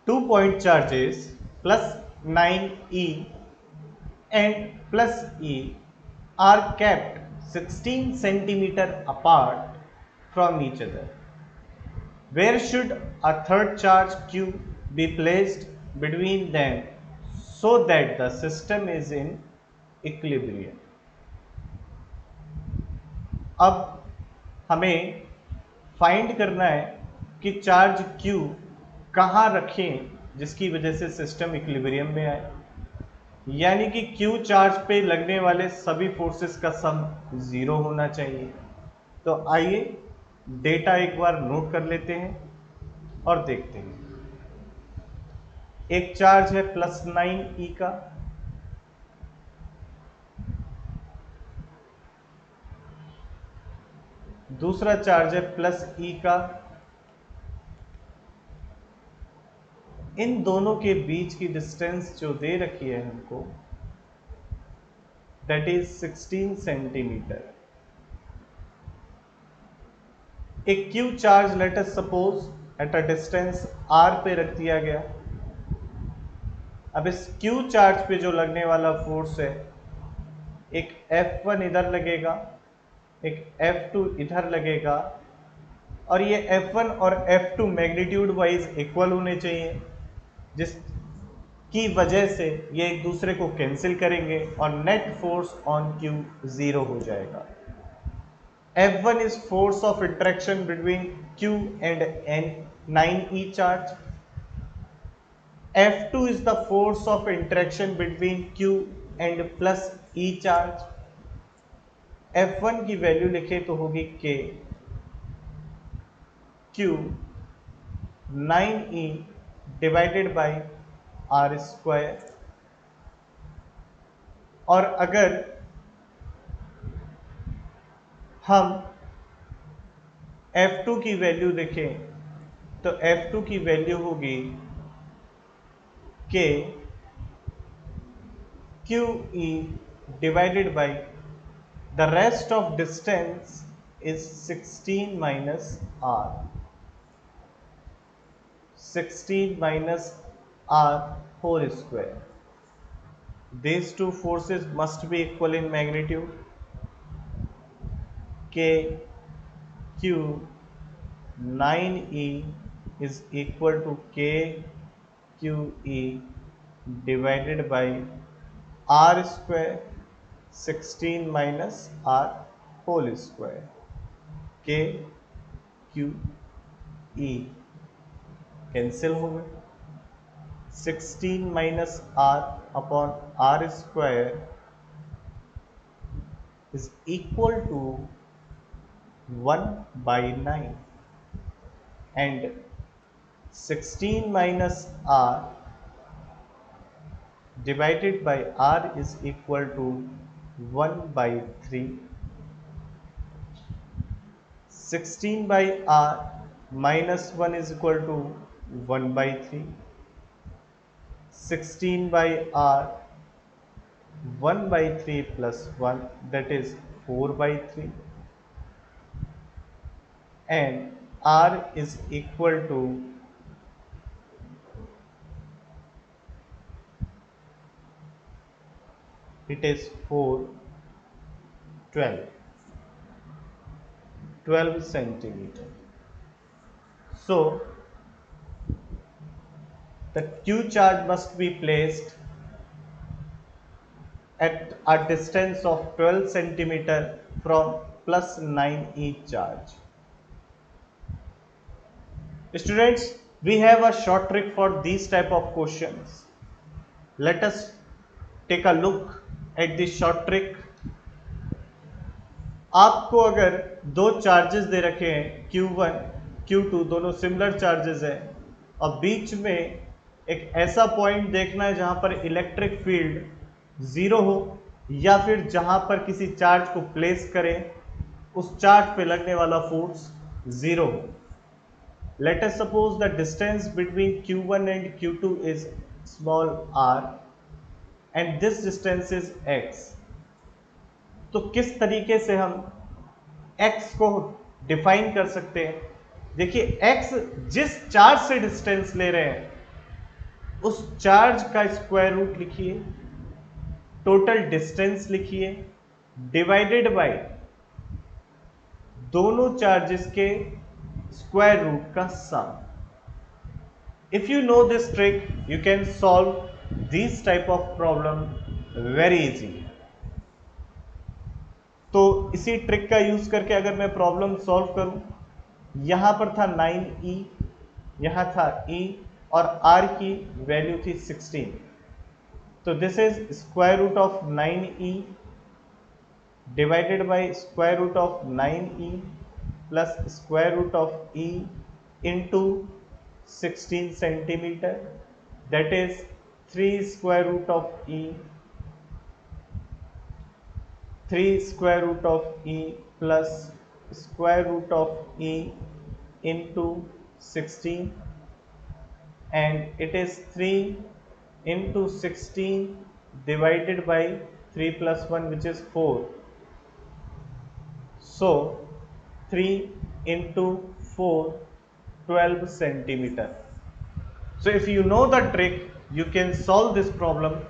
2-point charges plus 9e and plus e are kept 16 centimeter apart from each other. Where should a third charge q be placed between them so that the system is in equilibrium? अब हमें find करना है कि charge Q कहाँ रखें जिसकी वजह से सिस्टम इक्विलिब्रियम में आए, यानी कि Q चार्ज पे लगने वाले सभी फोर्सेस का सम 0 होना चाहिए। तो आइए डेटा एक बार नोट कर लेते हैं और देखते हैं। एक चार्ज है +9e का, दूसरा चार्ज है +e का। इन दोनों के बीच की डिस्टेंस जो दे रखी है हमको, दैट इज 16 सेंटीमीटर। एक Q charge let us suppose at a distance r पे रख दिया गया। अब इस Q चार्ज पे जो लगने वाला फोर्स है, एक F1 इधर लगेगा, एक F2 इधर लगेगा, और ये F1 और F2 मैग्नीट्यूड वाइज इक्वल होने चाहिए, जिसकी वजह से ये एक दूसरे को कैंसिल करेंगे और नेट फोर्स ऑन Q 0 हो जाएगा। F1 is force of interaction between Q and N9e charge. F2 is the force of interaction between Q and plus E charge. F1 की वैल्यू लिखे तो होगी K Q 9e divided by R square. और अगर हम F2 की value देखें तो F2 की वैल्यू होगी K QE divided by the rest of distance is 16 minus R. 16 minus R whole square. These two forces must be equal in magnitude. K Q 9E is equal to K QE divided by R square 16 minus R whole square. K Q E cancel हो गए। 16 minus R upon R square is equal to 1/9 and 16 minus R divided by R is equal to 1/3. 16 by R minus 1 is equal to 1/3. 16 by R 1/3 plus 1, that is 4/3, and R is equal to 12 centimeter. So the Q charge must be placed at a distance of 12 centimeter from +9e charge. Students, we have a short trick for these type of questions. Let us take a look at this short trick. आपको अगर दो charges दे रखे हैं Q1 Q2, दोनों similar charges हैं, और बीच में एक ऐसा पॉइंट देखना है जहां पर इलेक्ट्रिक फील्ड 0 हो, या फिर जहां पर किसी चार्ज को प्लेस करें उस चार्ज पे लगने वाला फोर्स 0 हो। Let us suppose the distance between Q1 and Q2 is small r and this distance is x. तो किस तरीके से हम x को डिफाइन कर सकते हैं? देखिए, x जिस चार्ज से डिस्टेंस ले रहे हैं उस चार्ज का स्क्वायर रूट लिखिए, टोटल डिस्टेंस लिखिए, डिवाइडेड बाय दोनों चार्जेस के स्क्वायर रूट का सम. If you know this trick, you can solve these type of problem very easily. तो इसी ट्रिक का यूज करके अगर मैं प्रॉब्लम सॉल्व करूं, यहां पर था 9e, यहां था e और r की वैल्यू थी 16. तो this is square root of 9e divided by square root of 9e plus square root of e into 16 centimetre, that is 3 square root of e, 3 square root of e plus square root of e into 16, and it is 3 into 16 divided by 3 plus 1, which is 4. So 3 into 4, 12 centimeter. So if you know the trick, you can solve this problem